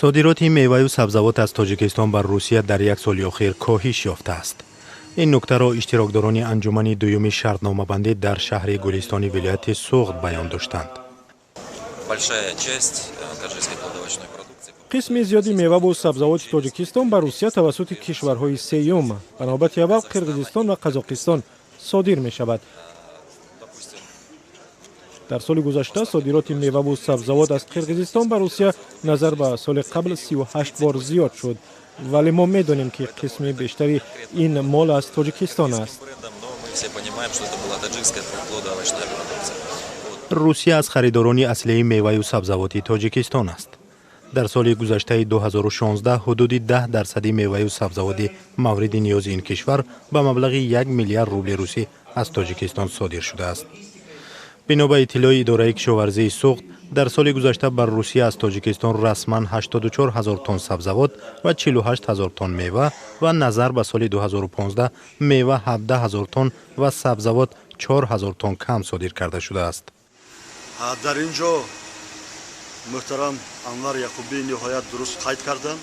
صادرات میوه و سبزیجات از تاجیکستان بر روسیه در یک سال اخیر کاهش یافته است. این نکته را اشتراکداران انجمن دوم شرطنامه‌بندی در شهر گلستان ولایت سوغد بیان داشتند. قسم زیادی میوه و سبزیجات تاجیکستان بر روسیه توسط کشورهای سوم به نوبت اول قرقیزستان و قزاقستان صادر می شود. در سال گذشته صادرات میوه و سبزیجات از قرقیزستان به روسیه نظر به سال قبل 38 بار زیاد شد، ولی ما می‌دانیم که قسم بیشتری این مال از تاجیکستان است. روسیه از خریداران اصلی میوه و سبزیجات تاجیکستان است. در سال گذشته 2016 حدود 10% میوه و سبزیجات مورد نیاز این کشور به مبلغ 1 میلیارد روبل روسی از تاجیکستان صادر شده است. بنا به اطلاع اداره کشاورزی سوغد، در سال گذشته بر روسیه از تاجیکستان رسما 84,000 تن سبزیجات و 48,000 تن میوه و نظر به سال 2015 میوه 17,000 تن و سبزیجات 4,000 تن کم صادر کرده شده است. در اینجا محترم انور یعقوبی نهایت درست قید کردند.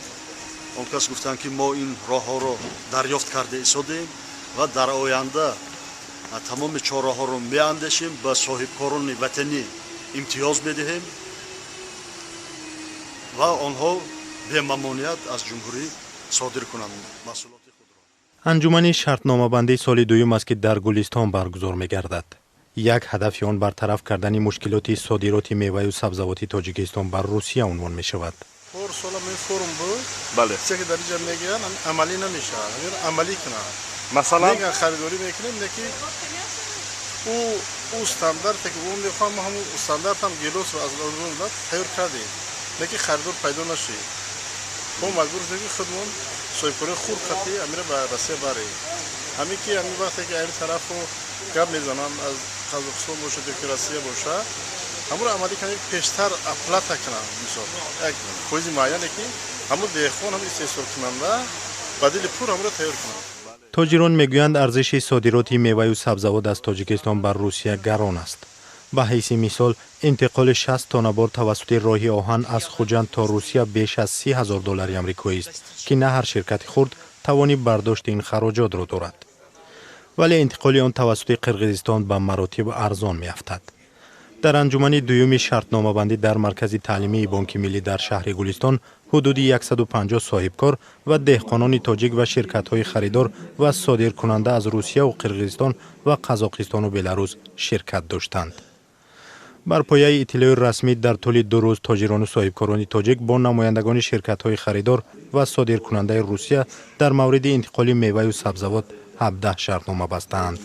آن کس گفتند که ما این راه ها را دریافت کرده ایستادیم و در آینده تمام چاره ها رو میاندیشیم، به صاحبکاران وطنی امتیاز میدهیم و آنها به ممنوعیت از جمهوری صادر کنند محصولات خود را. انجمن شرطنامه‌بندی سال دوم است که در گلستان برگزار می‌گردد. یک هدف آن برطرف کردن مشکلات صادرات میوه و سبزیجات تاجیکستان بر روسیه عنوان می‌شود. سال می فرم بود. بله. چه که در اینجا میگن عملی نمیشه. عملی کنه. مثلا میگن خریداری میکنیم که او استاندارد که اون میخوام همون استاندارد هم گلوس رو از اون داد تغییر کردیم. که خریدار پیدا نشه. ما مجبور شدیم خودمون صاحبکاری خور کردی امیر به رسیه بری. همین که همین وقتی که این طرفو گپ میزنم از قزاقستان باشه که رسیه باشه همون عملی کنیم پیشتر اپلات کنم مثلا یک کوزی معینه که همون دیخون هم استفاده کننده بدیل پور هم رو تغییر کنم. تاجران میگویند ارزش صادرات میوه و سبزیجات از تاجیکستان بر روسیه گران است. به حیث مثال انتقال 60 تن بار توسط راه آهن از خوجند تا روسیه بیش از 30,000 دلار آمریکایی است که نه هر شرکت خرد توانی برداشت این خراجات را دارد. ولی انتقال آن توسط قرقیزستان به مراتب ارزان میافتد. در انجمن دوم شرطنامه‌بندی در مرکز تعلیمی بانک ملی در شهر گلستان حدود 150 صاحبکار و دهقانان تاجیک و شرکت‌های خریدار و صادرکننده از روسیه و قرقیزستان و قزاقستان و بلاروس شرکت داشتند. بر پایه اطلاع رسمی در طول 2 روز تاجران و صاحبکاران تاجیک با نمایندگان شرکت‌های خریدار و صادرکننده روسیه در مورد انتقال میوه و سبزیجات 17 شرطنامه بستند.